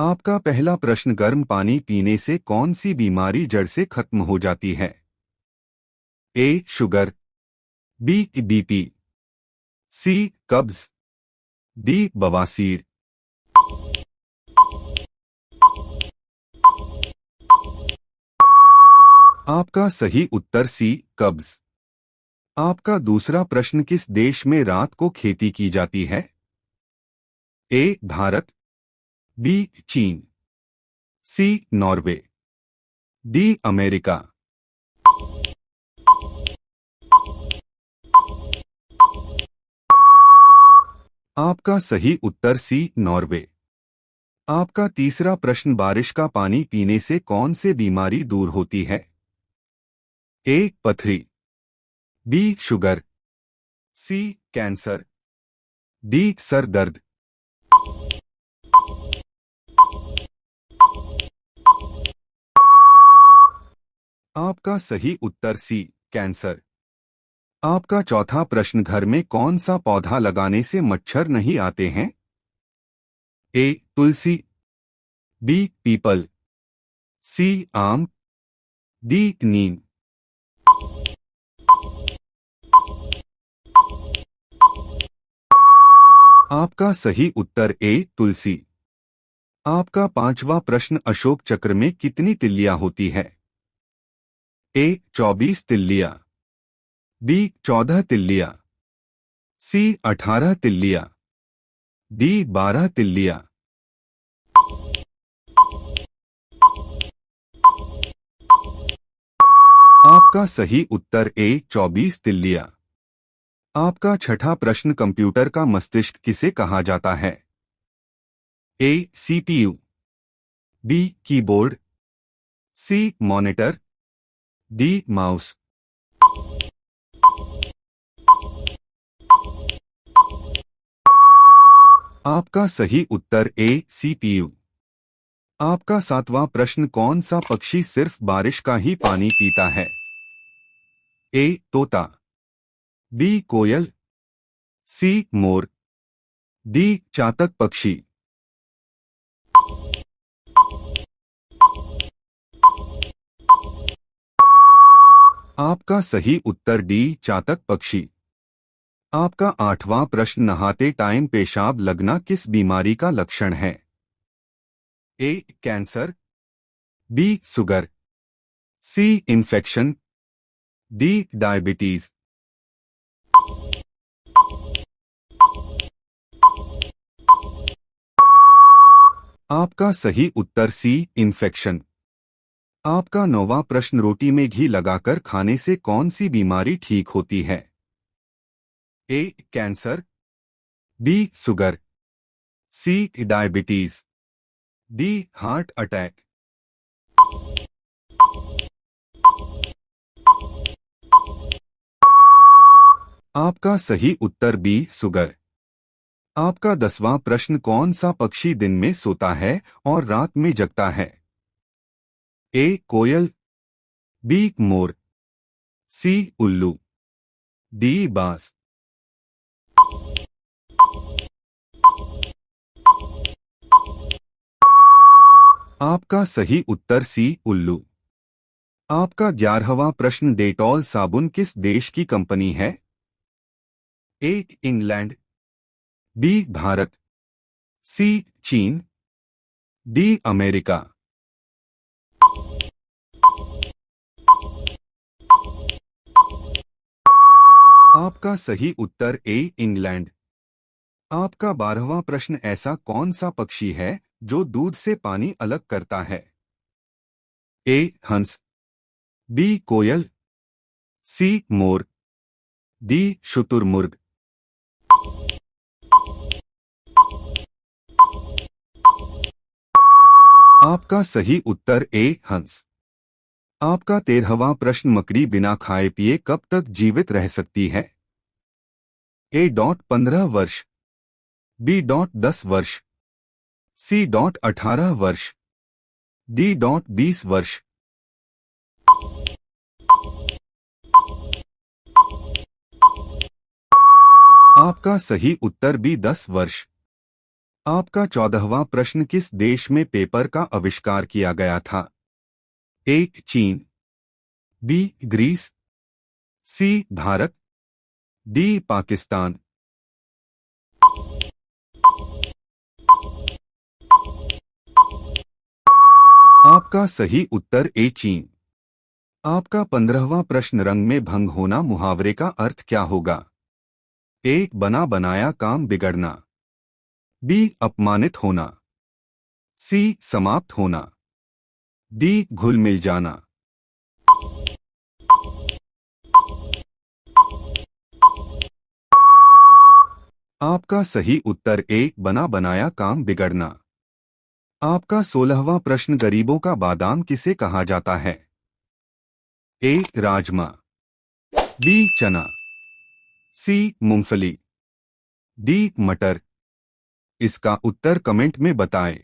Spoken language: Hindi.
आपका पहला प्रश्न, गर्म पानी पीने से कौन सी बीमारी जड़ से खत्म हो जाती है? A. Sugar, B. BP, C. कब्ज, डी. बवासीर। आपका सही उत्तर सी. कब्ज। आपका दूसरा प्रश्न, किस देश में रात को खेती की जाती है? ए. भारत, बी. चीन, सी. Norway, D. अमेरिका। आपका सही उत्तर सी. नॉर्वे। आपका तीसरा प्रश्न, बारिश का पानी पीने से कौन से बीमारी दूर होती है? ए. पथरी, B. Sugar, C. Cancer, D. सर दर्द। आपका सही उत्तर सी. कैंसर। आपका चौथा प्रश्न, घर में कौन सा पौधा लगाने से मच्छर नहीं आते हैं? ए. तुलसी, बी. पीपल, सी. आम, डी. नीम। आपका सही उत्तर ए. तुलसी। आपका पांचवा प्रश्न, अशोक चक्र में कितनी तिल्लियां होती है? ए. 24 तिल्लियां, बी. 14 तिल्लियां, सी. 18 तिल्लियां, डी. 12 तिल्लियां। आपका सही उत्तर ए. 24 तिल्लियां। आपका छठा प्रश्न, कंप्यूटर का मस्तिष्क किसे कहा जाता है? A. CPU, B. Keyboard, C. Monitor, D. Mouse. आपका सही उत्तर ए. सीपीयू। आपका सातवां प्रश्न, कौन सा पक्षी सिर्फ बारिश का ही पानी पीता है? ए. तोता, बी. कोयल, सी. मोर, डी. चातक पक्षी। आपका सही उत्तर डी. चातक पक्षी। आपका आठवां प्रश्न, नहाते टाइम पेशाब लगना किस बीमारी का लक्षण है? A. Cancer, B. Sugar, C. Infection, D. Diabetes. आपका सही उत्तर सी. इन्फेक्शन। आपका नौवां प्रश्न, रोटी में घी लगाकर खाने से कौन सी बीमारी ठीक होती है? A. Cancer, B. Sugar, C. Diabetes, D. Heart attack. आपका सही उत्तर बी. शुगर। आपका 10वां प्रश्न, कौन सा पक्षी दिन में सोता है और रात में जगता है? ए. कोयल, बी. मोर, सी. उल्लू, डी. बाज। आपका सही उत्तर सी. उल्लू। आपका 11वां प्रश्न, डेटॉल साबुन किस देश की कंपनी है? A. England, B. Bharat, C. चीन, डी. अमेरिका। आपका सही उत्तर ए. इंग्लैंड। आपका 12वां प्रश्न, ऐसा कौन सा पक्षी है जो दूध से पानी अलग करता है? ए. हंस, बी. कोयल, सी. मोर, डी. शुतुरमुर्ग। आपका सही उत्तर ए. हंस। आपका 13वां प्रश्न, मकड़ी बिना खाए पिए कब तक जीवित रह सकती है? ए. 15 वर्ष, बी. 10 वर्ष, सी. 18 वर्ष, डी. 20 वर्ष। आपका सही उत्तर बी. 10 वर्ष। आपका 14वां प्रश्न, किस देश में पेपर का आविष्कार किया गया था? ए चीन, बी ग्रीस, सी भारत, डी पाकिस्तान। आपका सही उत्तर ए चीन। आपका 15वां प्रश्न, रंग में भंग होना मुहावरे का अर्थ क्या होगा? ए बना बनाया काम बिगड़ना, बी अपमानित होना, सी समाप्त होना, डी घुल मिल जाना। आपका सही उत्तर ए बना बनाया काम बिगड़ना। आपका 16वां प्रश्न, गरीबों का बादाम किसे कहा जाता है? ए राजमा, बी चना, सी मूंगफली, डी मटर। इसका उत्तर कमेंट में बताएं।